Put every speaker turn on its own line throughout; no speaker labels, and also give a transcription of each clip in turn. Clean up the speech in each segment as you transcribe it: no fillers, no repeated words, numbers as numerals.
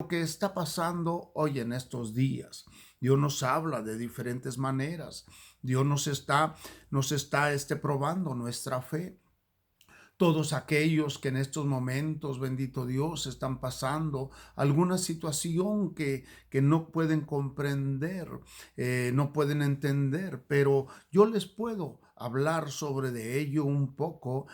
Lo que está pasando hoy en estos días. Dios nos habla de diferentes maneras. Dios nos está probando nuestra fe. Todos aquellos que en estos momentos, bendito Dios, están pasando alguna situación que no pueden comprender, no pueden entender, pero yo les puedo hablar sobre de ello un poco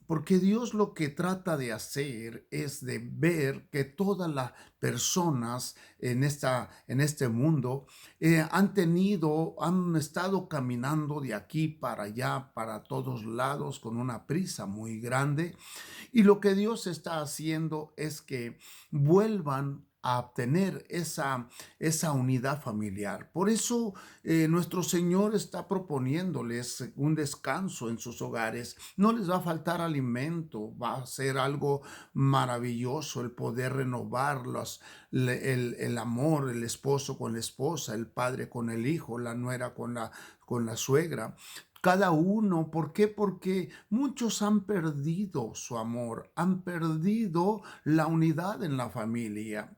porque Dios lo que trata de hacer es de ver que todas las personas en este mundo han estado caminando de aquí para allá, para todos lados, con una prisa muy grande. Y lo que Dios está haciendo es que vuelvan a obtener esa unidad familiar. Por eso nuestro Señor está proponiéndoles un descanso en sus hogares. No les va a faltar alimento, va a ser algo maravilloso el poder renovar el amor, el esposo con la esposa, el padre con el hijo, la nuera con la suegra. Cada uno, ¿por qué? Porque muchos han perdido su amor, han perdido la unidad en la familia.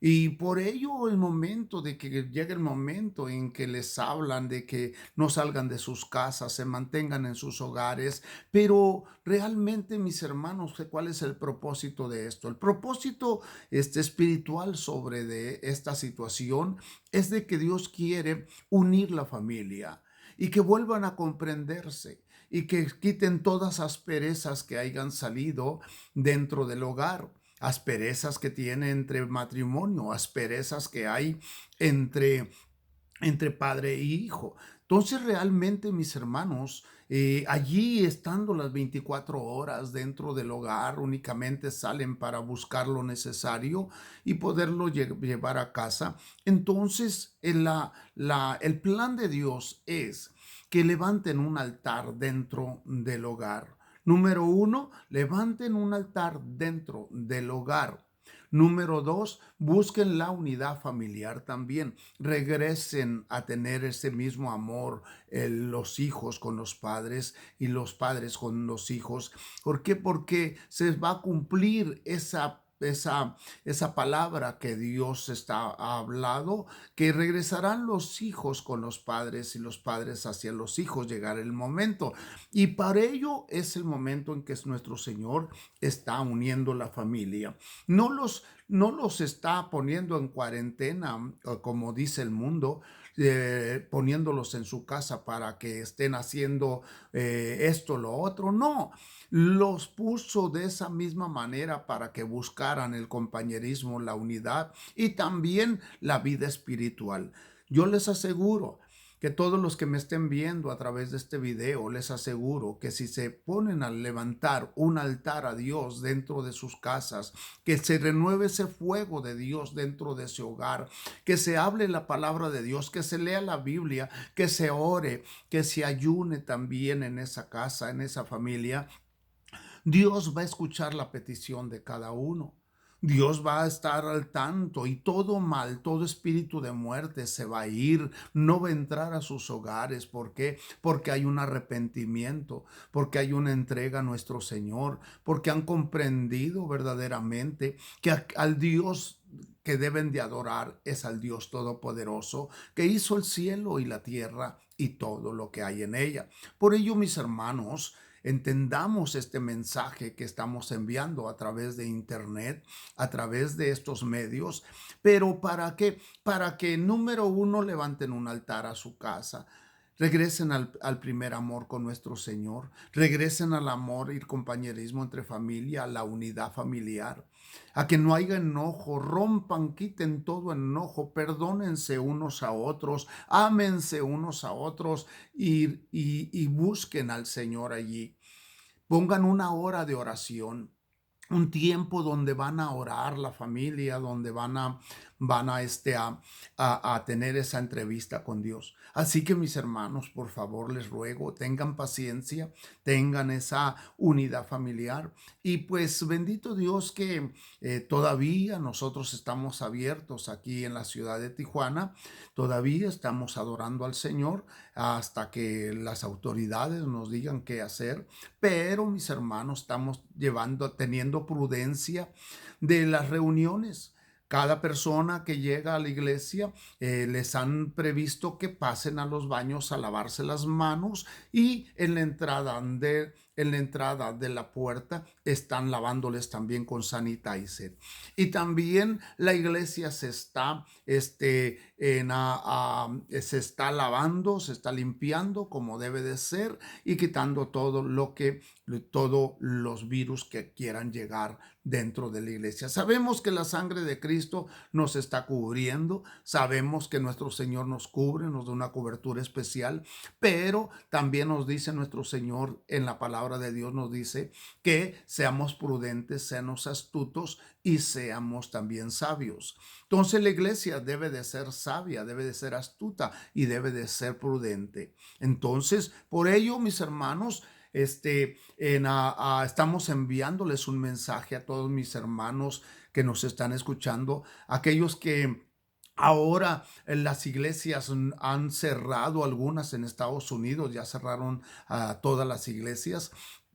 Y por ello el momento de que llegue el momento en que les hablan de que no salgan de sus casas, se mantengan en sus hogares, pero realmente, mis hermanos, ¿cuál es el propósito de esto? El propósito espiritual sobre de esta situación es de que Dios quiere unir la familia y que vuelvan a comprenderse y que quiten todas asperezas que hayan salido dentro del hogar, asperezas que tiene entre matrimonio, asperezas que hay entre padre e hijo. Entonces, realmente, mis hermanos, allí estando las 24 horas dentro del hogar, únicamente salen para buscar lo necesario y poderlo llevar a casa. Entonces, el plan de Dios es que levanten un altar dentro del hogar. Número uno, levanten un altar dentro del hogar. Número dos, busquen la unidad familiar también. Regresen a tener ese mismo amor, los hijos con los padres y los padres con los hijos. ¿Por qué? Porque se va a cumplir esa palabra que Dios ha hablado, que regresarán los hijos con los padres y los padres hacia los hijos, llegará el momento. Y para ello es el momento en que nuestro Señor está uniendo la familia. No los está poniendo en cuarentena, como dice el mundo, poniéndolos en su casa para que estén haciendo esto, lo otro. No, los puso de esa misma manera para que buscaran el compañerismo, la unidad y también la vida espiritual. Yo les aseguro que todos los que me estén viendo a través de este video, les aseguro que si se ponen a levantar un altar a Dios dentro de sus casas, que se renueve ese fuego de Dios dentro de ese hogar, que se hable la palabra de Dios, que se lea la Biblia, que se ore, que se ayune también en esa casa, en esa familia, Dios va a escuchar la petición de cada uno. Dios va a estar al tanto y todo mal, todo espíritu de muerte se va a ir, no va a entrar a sus hogares. ¿Por qué? Porque hay un arrepentimiento, porque hay una entrega a nuestro Señor, porque han comprendido verdaderamente que al Dios que deben de adorar es al Dios Todopoderoso, que hizo el cielo y la tierra y todo lo que hay en ella. Por ello, mis hermanos, entendamos este mensaje que estamos enviando a través de internet, a través de estos medios, pero ¿para qué? Para que número uno levanten un altar a su casa. Regresen al primer amor con nuestro Señor. Regresen al amor y compañerismo entre familia, a la unidad familiar. A que no haya enojo. Rompan, quiten todo enojo. Perdónense unos a otros. Ámense unos a otros y busquen al Señor allí. Pongan una hora de oración, un tiempo donde van a orar la familia, donde van a tener esa entrevista con Dios. Así que, mis hermanos, por favor, les ruego, tengan paciencia, tengan esa unidad familiar y pues bendito Dios que todavía nosotros estamos abiertos aquí en la ciudad de Tijuana, todavía estamos adorando al Señor hasta que las autoridades nos digan qué hacer, pero mis hermanos estamos teniendo teniendo prudencia de las reuniones. Cada persona que llega a la iglesia les han previsto que pasen a los baños a lavarse las manos y en la entrada de la puerta están lavándoles también con sanitizer. Y también la iglesia se está lavando, se está limpiando como debe de ser y quitando todos los virus que quieran llegar dentro de la iglesia. Sabemos que la sangre de Cristo nos está cubriendo, sabemos que nuestro Señor nos cubre, nos da una cobertura especial, pero también nos dice nuestro Señor en la palabra de Dios, nos dice que seamos prudentes, seamos astutos y seamos también sabios. Entonces la iglesia debe de ser sabia, debe de ser astuta y debe de ser prudente. Entonces, por ello, mis hermanos, estamos enviándoles un mensaje a todos mis hermanos que nos están escuchando, aquellos que ahora las iglesias han cerrado, algunas en Estados Unidos ya cerraron todas las iglesias,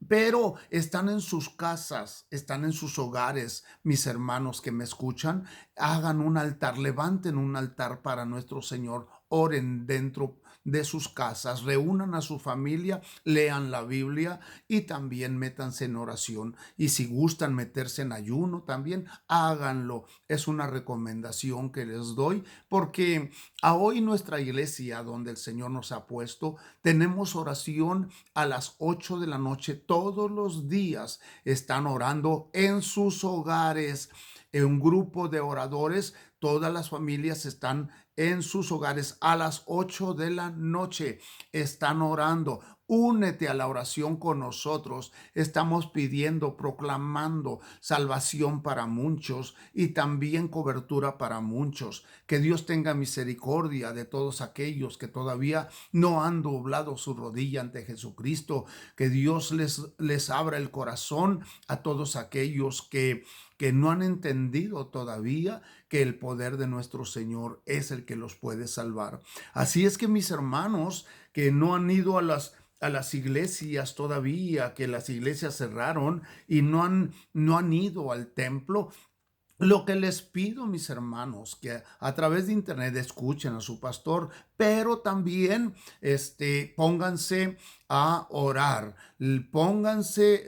pero están en sus casas, están en sus hogares. Mis hermanos que me escuchan, hagan un altar, levanten un altar para nuestro Señor, oren dentro de sus casas, reúnan a su familia, lean la Biblia y también métanse en oración. Y si gustan meterse en ayuno, también háganlo. Es una recomendación que les doy, porque a hoy nuestra iglesia, donde el Señor nos ha puesto, tenemos oración a las 8 de la noche todos los días. Están orando en sus hogares. En un grupo de oradores, todas las familias están en sus hogares a las 8 de la noche. Están orando. Únete a la oración con nosotros. Estamos pidiendo, proclamando salvación para muchos y también cobertura para muchos. Que Dios tenga misericordia de todos aquellos que todavía no han doblado su rodilla ante Jesucristo. Que Dios les abra el corazón a todos aquellos que no han entendido todavía que el poder de nuestro Señor es el que los puede salvar. Así es que mis hermanos que no han ido a las iglesias todavía, que las iglesias cerraron y no han ido al templo, lo que les pido, mis hermanos, que a través de internet escuchen a su pastor, pero también pónganse a orar, pónganse,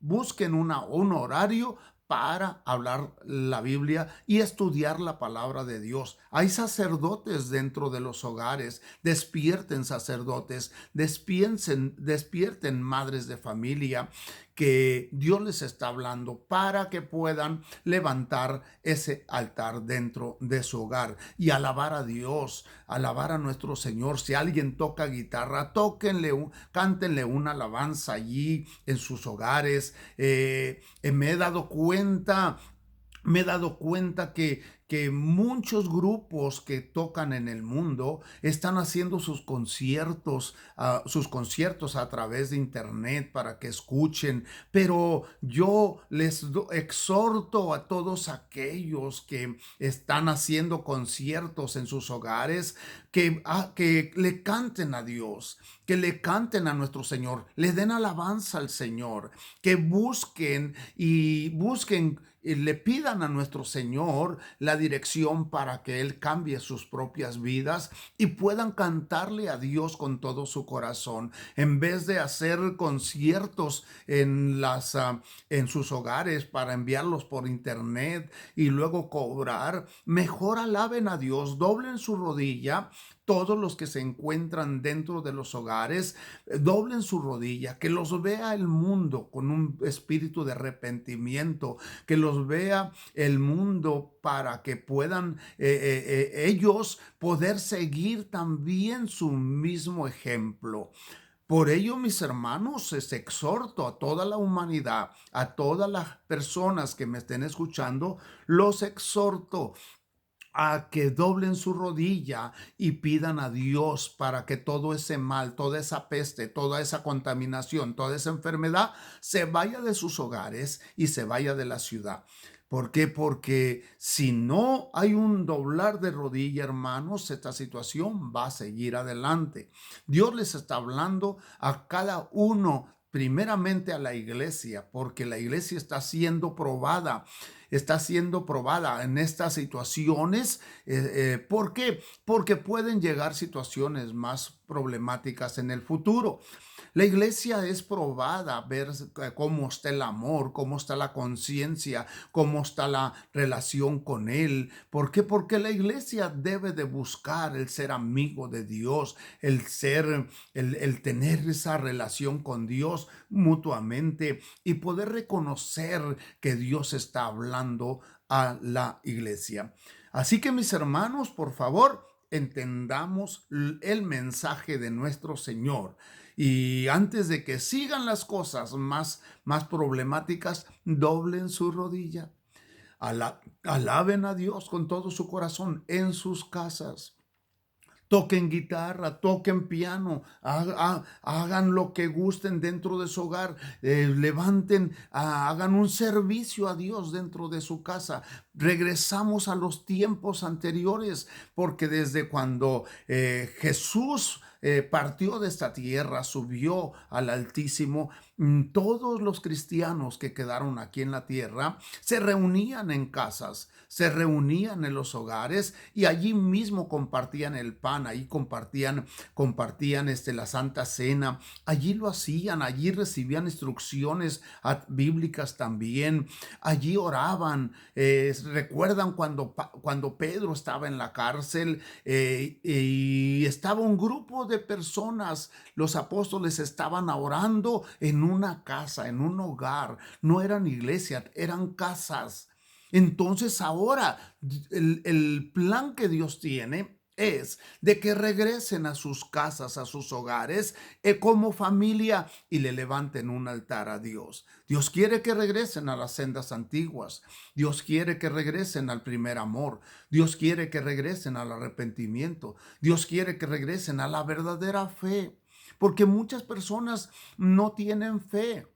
busquen un horario para hablar la Biblia y estudiar la palabra de Dios. Hay sacerdotes dentro de los hogares. Despierten sacerdotes, despierten madres de familia, que Dios les está hablando para que puedan levantar ese altar dentro de su hogar y alabar a Dios, alabar a nuestro Señor. Si alguien toca guitarra, cántenle una alabanza allí en sus hogares. Me he dado cuenta que muchos grupos que tocan en el mundo están haciendo sus conciertos a través de internet para que escuchen, pero yo exhorto a todos aquellos que están haciendo conciertos en sus hogares que le canten a Dios, que le canten a nuestro Señor, le den alabanza al Señor, que busquen y le pidan a nuestro Señor la dirección para que Él cambie sus propias vidas y puedan cantarle a Dios con todo su corazón. En vez de hacer conciertos en sus hogares para enviarlos por internet y luego cobrar, mejor alaben a Dios, doblen su rodilla. Todos los que se encuentran dentro de los hogares, doblen su rodilla, que los vea el mundo con un espíritu de arrepentimiento, que los vea el mundo para que puedan ellos poder seguir también su mismo ejemplo. Por ello, mis hermanos, les exhorto a toda la humanidad, a todas las personas que me estén escuchando, los exhorto a que doblen su rodilla y pidan a Dios para que todo ese mal, toda esa peste, toda esa contaminación, toda esa enfermedad se vaya de sus hogares y se vaya de la ciudad. ¿Por qué? Porque si no hay un doblar de rodilla, hermanos, esta situación va a seguir adelante. Dios les está hablando a cada uno primeramente a la iglesia, porque la iglesia está siendo probada en estas situaciones. ¿Por qué? Porque pueden llegar situaciones más problemáticas en el futuro. La iglesia es probada, ver cómo está el amor, cómo está la conciencia, cómo está la relación con Él. ¿Por qué? Porque la iglesia debe de buscar el ser amigo de Dios, el tener esa relación con Dios mutuamente y poder reconocer que Dios está hablando a la iglesia. Así que mis hermanos, por favor, entendamos el mensaje de nuestro Señor. Y antes de que sigan las cosas más problemáticas, doblen su rodilla. Alaben a Dios con todo su corazón en sus casas. Toquen guitarra, toquen piano, hagan lo que gusten dentro de su hogar, levanten, hagan un servicio a Dios dentro de su casa. Regresamos a los tiempos anteriores, porque desde cuando Jesús partió de esta tierra, subió al Altísimo, todos los cristianos que quedaron aquí en la tierra se reunían en casas, se reunían en los hogares y allí mismo compartían el pan, ahí compartían la Santa Cena, allí lo hacían, allí recibían instrucciones bíblicas también, allí oraban. Recuerdan cuando Pedro estaba en la cárcel y estaba un grupo de personas, los apóstoles estaban orando en una casa, en un hogar, no eran iglesias, eran casas. Entonces ahora el plan que Dios tiene es de que regresen a sus casas, a sus hogares, como familia y le levanten un altar a Dios. Dios quiere que regresen a las sendas antiguas. Dios quiere que regresen al primer amor. Dios quiere que regresen al arrepentimiento. Dios quiere que regresen a la verdadera fe. Porque muchas personas no tienen fe.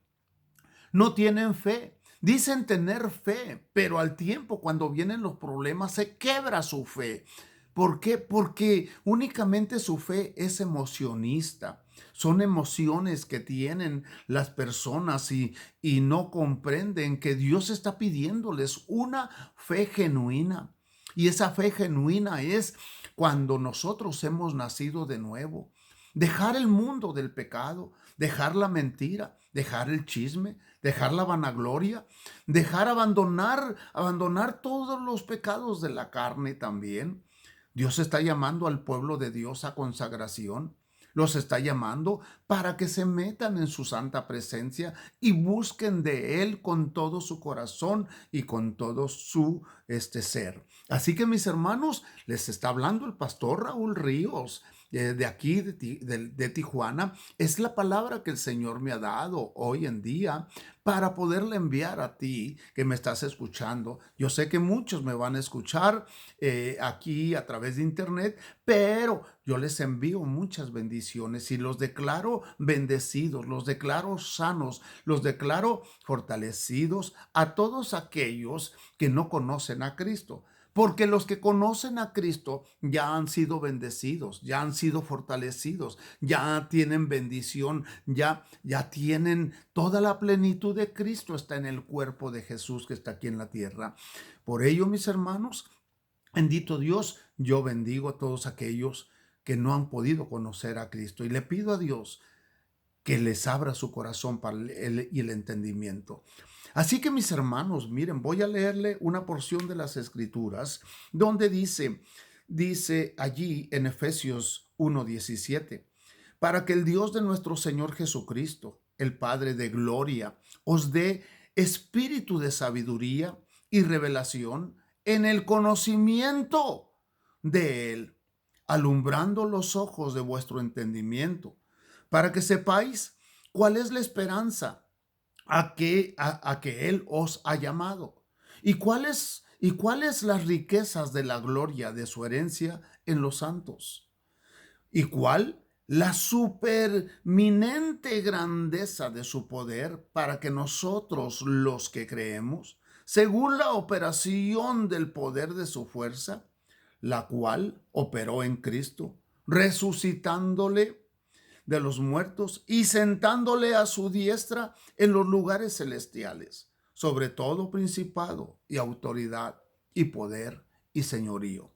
No tienen fe. Dicen tener fe, pero al tiempo, cuando vienen los problemas, se quebra su fe. ¿Por qué? Porque únicamente su fe es emocionista. Son emociones que tienen las personas y no comprenden que Dios está pidiéndoles una fe genuina. Y esa fe genuina es cuando nosotros hemos nacido de nuevo. Dejar el mundo del pecado, dejar la mentira, dejar el chisme, dejar la vanagloria, abandonar todos los pecados de la carne también. Dios está llamando al pueblo de Dios a consagración. Los está llamando para que se metan en su santa presencia y busquen de Él con todo su corazón y con todo su ser. Así que mis hermanos, les está hablando el pastor Raúl Ríos de aquí, de Tijuana. Es la palabra que el Señor me ha dado hoy en día para poderle enviar a ti que me estás escuchando. Yo sé que muchos me van a escuchar aquí a través de internet, pero yo les envío muchas bendiciones y los declaro bendecidos, los declaro sanos, los declaro fortalecidos a todos aquellos que no conocen a Cristo. Porque los que conocen a Cristo ya han sido bendecidos, ya han sido fortalecidos, ya tienen bendición, ya tienen toda la plenitud de Cristo, está en el cuerpo de Jesús que está aquí en la tierra. Por ello, mis hermanos, bendito Dios, yo bendigo a todos aquellos que no han podido conocer a Cristo y le pido a Dios que les abra su corazón para y el entendimiento. Así que mis hermanos, miren, voy a leerle una porción de las Escrituras donde dice allí en Efesios 1:17, para que el Dios de nuestro Señor Jesucristo, el Padre de gloria, os dé espíritu de sabiduría y revelación en el conocimiento de Él, alumbrando los ojos de vuestro entendimiento, para que sepáis cuál es la esperanza a que Él os ha llamado y cuáles las riquezas de la gloria de su herencia en los santos y cuál la superminente grandeza de su poder para que nosotros los que creemos, según la operación del poder de su fuerza, la cual operó en Cristo, resucitándole de los muertos y sentándole a su diestra en los lugares celestiales, sobre todo principado y autoridad y poder y señorío.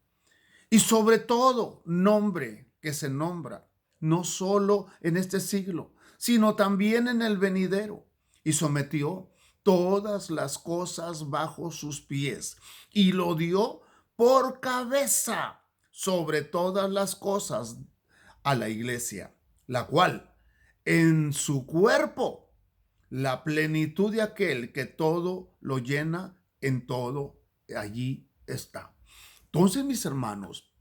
Y sobre todo nombre que se nombra, no solo en este siglo, sino también en el venidero. Y sometió todas las cosas bajo sus pies y lo dio por cabeza sobre todas las cosas a la iglesia, la cual en su cuerpo la plenitud de aquel que todo lo llena en todo, allí está. Entonces, mis hermanos,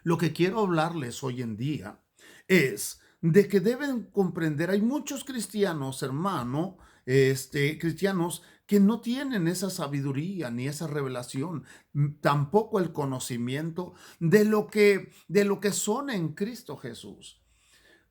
lo que quiero hablarles hoy en día es de que deben comprender, hay muchos cristianos, hermano, cristianos que no tienen esa sabiduría ni esa revelación, tampoco el conocimiento de lo que son en Cristo Jesús.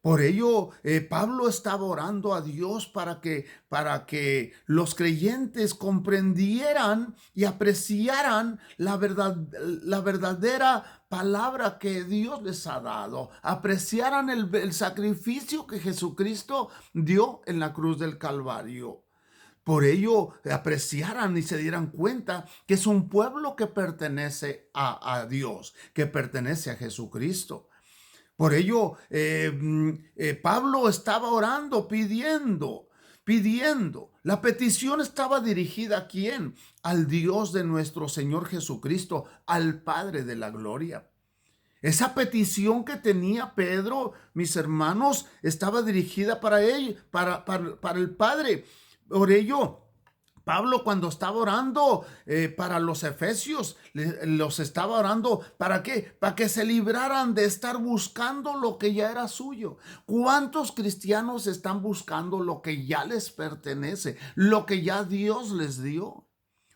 Por ello, Pablo estaba orando a Dios para que los creyentes comprendieran y apreciaran la verdadera palabra que Dios les ha dado, apreciaran el sacrificio que Jesucristo dio en la cruz del Calvario. Por ello, apreciaran y se dieran cuenta que es un pueblo que pertenece a Dios, que pertenece a Jesucristo. Por ello, Pablo estaba orando, pidiendo. La petición estaba dirigida ¿a quién? Al Dios de nuestro Señor Jesucristo, al Padre de la gloria. Esa petición que tenía Pedro, mis hermanos, estaba dirigida para él, para el Padre. Por ello, Pablo, cuando estaba orando para los efesios, los estaba orando ¿para qué? Para que se libraran de estar buscando lo que ya era suyo. ¿Cuántos cristianos están buscando lo que ya les pertenece, lo que ya Dios les dio?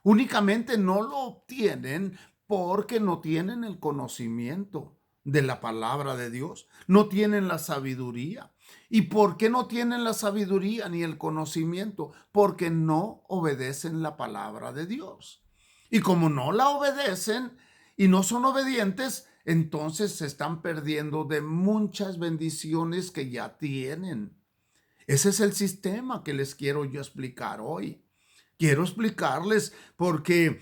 Únicamente no lo obtienen porque no tienen el conocimiento de la palabra de Dios, no tienen la sabiduría. ¿Y por qué no tienen la sabiduría ni el conocimiento? Porque no obedecen la palabra de Dios. Y como no la obedecen y no son obedientes, entonces se están perdiendo de muchas bendiciones que ya tienen. Ese es el sistema que les quiero yo explicar hoy. Quiero explicarles porque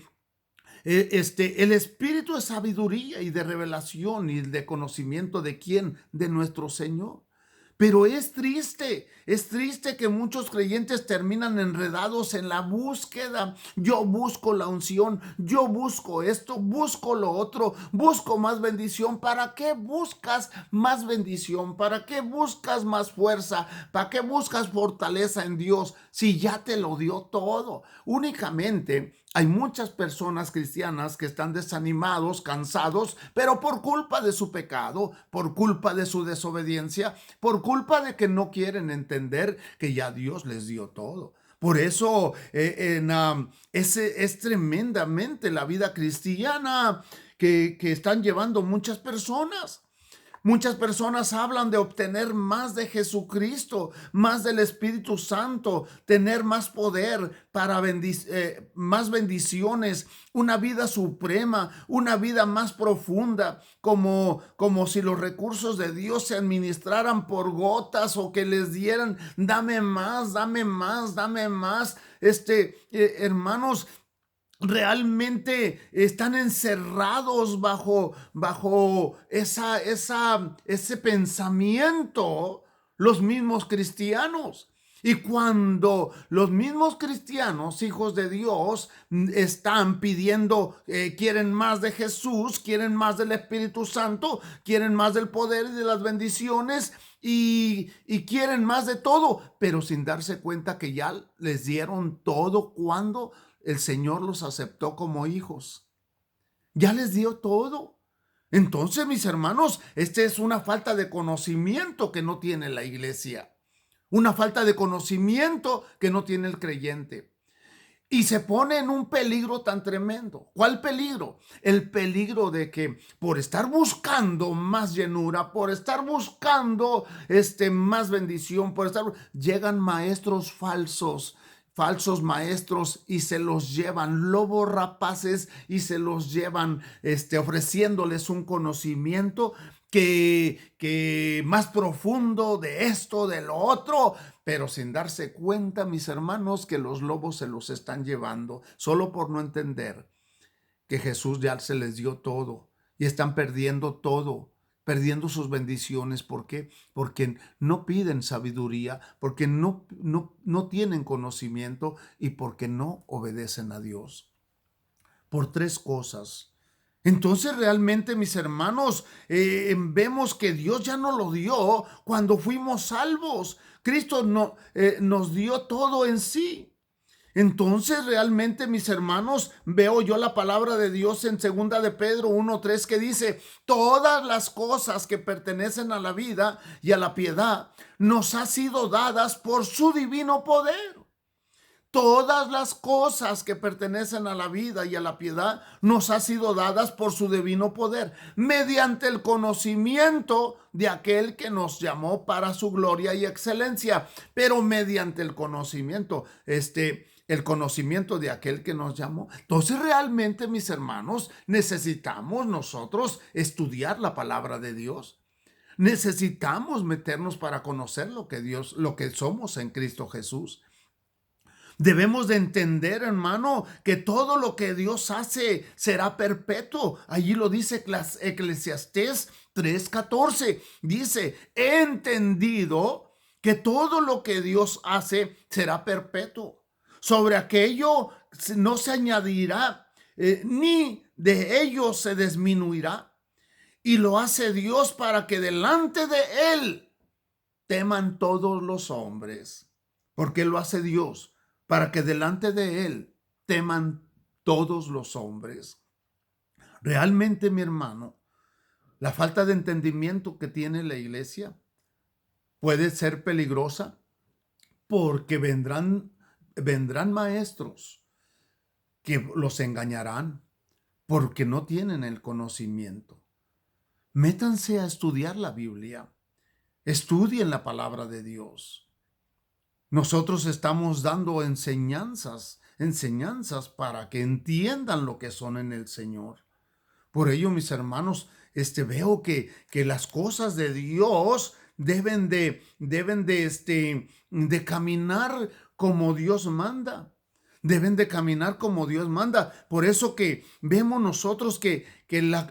el espíritu de sabiduría y de revelación y de conocimiento de quién, de nuestro Señor. Pero es triste que muchos creyentes terminan enredados en la búsqueda. Yo busco la unción, yo busco esto, busco lo otro, busco más bendición. ¿Para qué buscas más bendición? ¿Para qué buscas más fuerza? ¿Para qué buscas fortaleza en Dios si ya te lo dio todo? Únicamente hay muchas personas cristianas que están desanimados, cansados, pero por culpa de su pecado, por culpa de su desobediencia, por culpa de que no quieren entender que ya Dios les dio todo. Por eso es tremendamente la vida cristiana que están llevando muchas personas. Muchas personas hablan de obtener más de Jesucristo, más del Espíritu Santo, tener más poder para más bendiciones, una vida suprema, una vida más profunda, como si los recursos de Dios se administraran por gotas o que les dieran, dame más, dame más, dame más. Hermanos, realmente están encerrados bajo ese pensamiento los mismos cristianos. Y cuando los mismos cristianos, hijos de Dios, están pidiendo, quieren más de Jesús, quieren más del Espíritu Santo, quieren más del poder y de las bendiciones y quieren más de todo, pero sin darse cuenta que ya les dieron todo cuando el Señor los aceptó como hijos. Ya les dio todo. Entonces, mis hermanos, esta es una falta de conocimiento que no tiene la iglesia. Una falta de conocimiento que no tiene el creyente. Y se pone en un peligro tan tremendo. ¿Cuál peligro? El peligro de que por estar buscando más llenura, por estar buscando más bendición, llegan maestros falsos maestros y se los llevan, lobos rapaces, y se los llevan ofreciéndoles un conocimiento que más profundo de esto, de lo otro, pero sin darse cuenta, mis hermanos, que los lobos se los están llevando, solo por no entender que Jesús ya se les dio todo y están perdiendo todo, perdiendo sus bendiciones. ¿Por qué? Porque no piden sabiduría, porque no tienen conocimiento y porque no obedecen a Dios. Por tres cosas. Entonces realmente, mis hermanos, vemos que Dios ya nos lo dio cuando fuimos salvos. Cristo nos dio todo en sí. Entonces realmente, mis hermanos, veo yo la palabra de Dios en segunda de Pedro 1:3 que dice: todas las cosas que pertenecen a la vida y a la piedad nos han sido dadas por su divino poder. Todas las cosas que pertenecen a la vida y a la piedad nos han sido dadas por su divino poder, mediante el conocimiento de aquel que nos llamó para su gloria y excelencia. Pero mediante el conocimiento, el conocimiento de aquel que nos llamó. Entonces realmente, mis hermanos, necesitamos nosotros estudiar la palabra de Dios. Necesitamos meternos para conocer lo que somos en Cristo Jesús. Debemos de entender, hermano, que todo lo que Dios hace será perpetuo. Allí lo dice Eclesiastés 3:14. Dice: he entendido que todo lo que Dios hace será perpetuo. Sobre aquello no se añadirá, ni de ello se disminuirá. Y lo hace Dios para que delante de Él teman todos los hombres. ¿Por qué lo hace Dios? Para que delante de Él teman todos los hombres. Realmente, mi hermano, la falta de entendimiento que tiene la iglesia puede ser peligrosa, porque vendrán maestros que los engañarán porque no tienen el conocimiento. Métanse a estudiar la Biblia. Estudien la palabra de Dios. Nosotros estamos dando enseñanzas para que entiendan lo que son en el Señor. Por ello, mis hermanos, veo que las cosas de Dios deben de caminar como Dios manda. Deben de caminar como Dios manda. Por eso que vemos nosotros que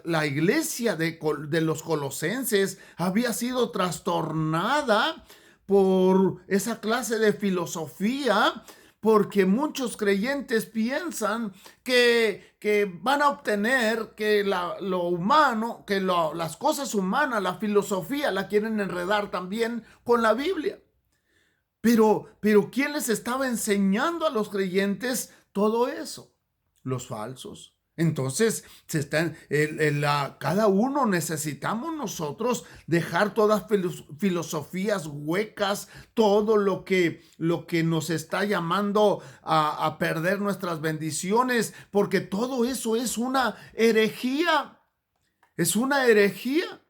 la iglesia de los colosenses había sido trastornada por esa clase de filosofía, porque muchos creyentes piensan que van a obtener que lo humano, las cosas humanas, la filosofía, la quieren enredar también con la Biblia. Pero ¿quién les estaba enseñando a los creyentes todo eso? Los falsos. Entonces, cada uno necesitamos nosotros dejar todas filosofías huecas, todo lo que nos está llamando a perder nuestras bendiciones, porque todo eso es una herejía. Es una herejía.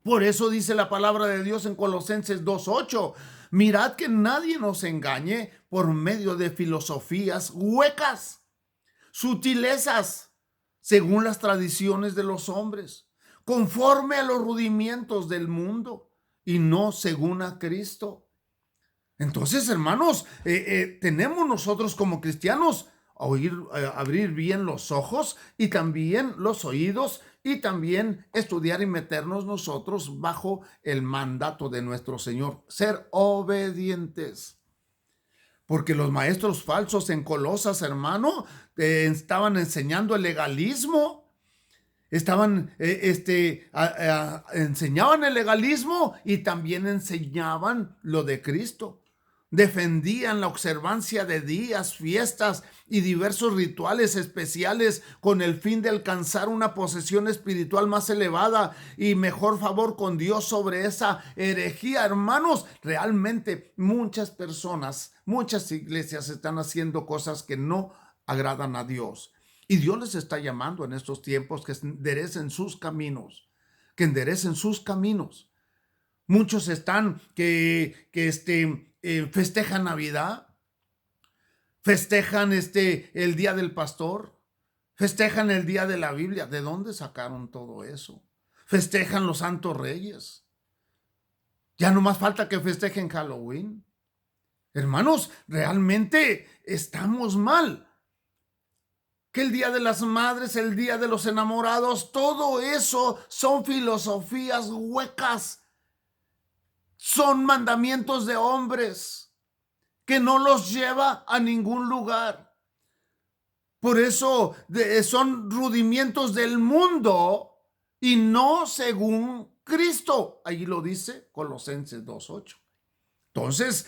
Por eso dice la palabra de Dios en Colosenses 2:8. Mirad que nadie nos engañe por medio de filosofías huecas, sutilezas, según las tradiciones de los hombres, conforme a los rudimientos del mundo y no según a Cristo. Entonces, hermanos, tenemos nosotros como cristianos abrir bien los ojos y también los oídos, y también estudiar y meternos nosotros bajo el mandato de nuestro Señor, ser obedientes. Porque los maestros falsos en Colosas, hermano, estaban enseñando el legalismo. Enseñaban el legalismo y también enseñaban lo de Cristo. Defendían la observancia de días, fiestas y diversos rituales especiales con el fin de alcanzar una posesión espiritual más elevada y mejor favor con Dios sobre esa herejía. Hermanos, realmente muchas personas, muchas iglesias están haciendo cosas que no agradan a Dios. Y Dios les está llamando en estos tiempos que enderecen sus caminos, que enderecen sus caminos. Muchos están festejan Navidad, festejan el día del pastor, festejan el día de la Biblia. ¿De dónde sacaron todo eso? festejan los Santos Reyes. Ya no más falta que festejen Halloween. Hermanos, realmente estamos mal. Que el Día de las Madres, el Día de los Enamorados, todo eso son filosofías huecas. Son mandamientos de hombres que no los lleva a ningún lugar. Por eso son rudimientos del mundo y no según Cristo. Ahí lo dice Colosenses 2:8. Entonces,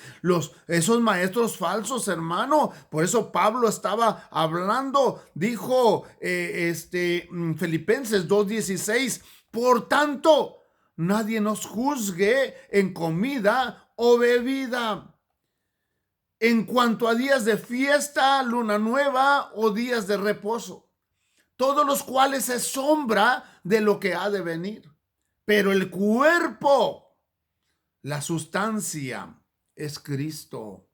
esos maestros falsos, hermano, por eso Pablo estaba hablando, dijo Filipenses 2:16, por tanto, nadie nos juzgue en comida o bebida, en cuanto a días de fiesta, luna nueva o días de reposo, todos los cuales es sombra de lo que ha de venir. Pero el cuerpo, la sustancia, es Cristo.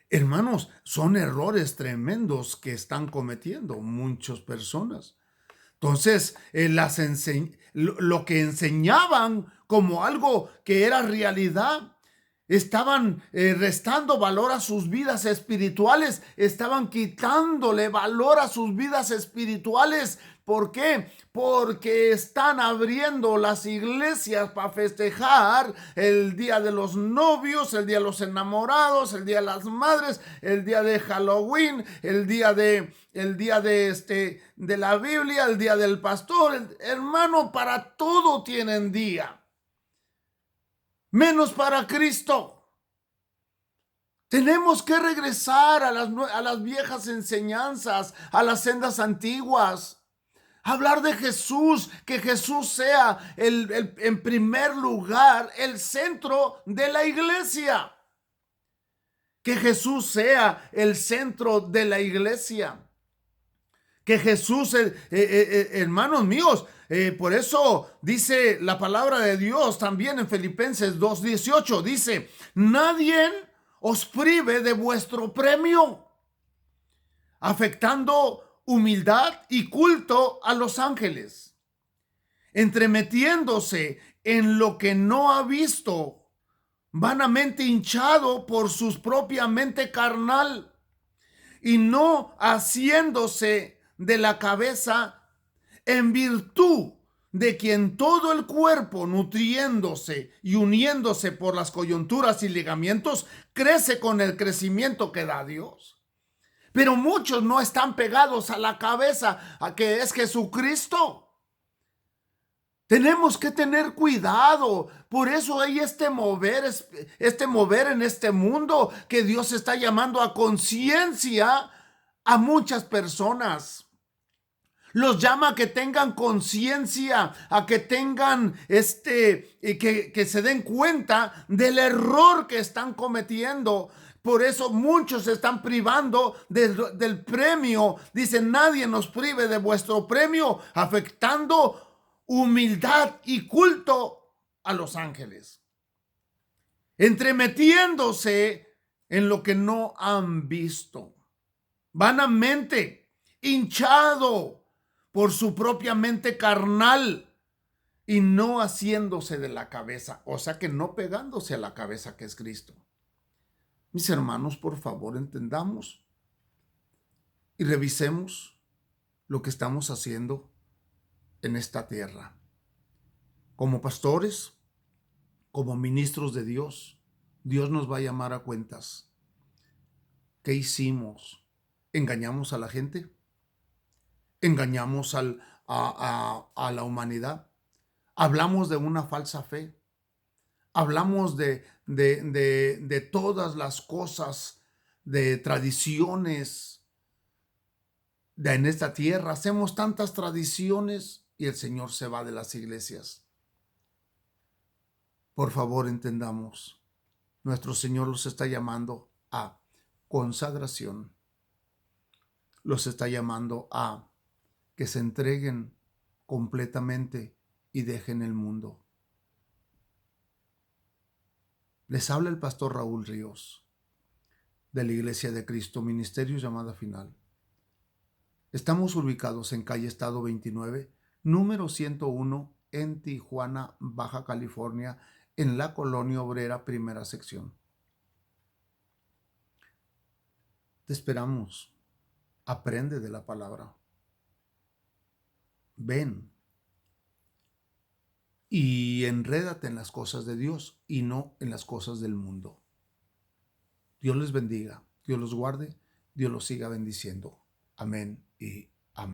Hermanos, son errores tremendos que están cometiendo muchas personas. Entonces, lo que enseñaban como algo que era realidad, estaban restando valor a sus vidas espirituales, estaban quitándole valor a sus vidas espirituales. ¿Por qué? Porque están abriendo las iglesias para festejar el día de los novios, el día de los enamorados, el día de las madres, el día de Halloween, el día de la Biblia, el día del pastor. Hermano, para todo tienen día, menos para Cristo. Tenemos que regresar a las viejas enseñanzas, a las sendas antiguas. Hablar de Jesús, que Jesús sea en primer lugar el centro de la iglesia. Que Jesús sea el centro de la iglesia. Que Jesús, hermanos míos, por eso dice la palabra de Dios también en Filipenses 2:18, dice, nadie os prive de vuestro premio, afectando humildad y culto a los ángeles, entremetiéndose en lo que no ha visto, vanamente hinchado por su propia mente carnal, y no haciéndose de la cabeza, en virtud de quien todo el cuerpo, nutriéndose y uniéndose por las coyunturas y ligamentos, crece con el crecimiento que da Dios. Pero muchos no están pegados a la cabeza, a que es Jesucristo. Tenemos que tener cuidado. Por eso hay este mover en este mundo, que Dios está llamando a conciencia a muchas personas. Los llama a que tengan conciencia, a que tengan que se den cuenta del error que están cometiendo. Por eso muchos se están privando del premio. Dicen, nadie nos prive de vuestro premio, afectando humildad y culto a los ángeles, entremetiéndose en lo que no han visto, vanamente, hinchado por su propia mente carnal, y no haciéndose de la cabeza, o sea que no pegándose a la cabeza, que es Cristo. Mis hermanos, por favor, entendamos y revisemos lo que estamos haciendo en esta tierra. Como pastores, como ministros de Dios, Dios nos va a llamar a cuentas. ¿Qué hicimos? ¿Engañamos a la gente? ¿Engañamos a la humanidad? ¿Hablamos de una falsa fe? Hablamos de todas las cosas, de tradiciones en esta tierra. Hacemos tantas tradiciones y el Señor se va de las iglesias. Por favor, entendamos. Nuestro Señor los está llamando a consagración. Los está llamando a que se entreguen completamente y dejen el mundo. Les habla el pastor Raúl Ríos, de la Iglesia de Cristo, Ministerio Llamada Final. Estamos ubicados en calle Estado 29, número 101 en Tijuana, Baja California, en la Colonia Obrera, primera sección. Te esperamos. Aprende de la palabra. Ven y enrédate en las cosas de Dios y no en las cosas del mundo. Dios les bendiga, Dios los guarde, Dios los siga bendiciendo. Amén y amén.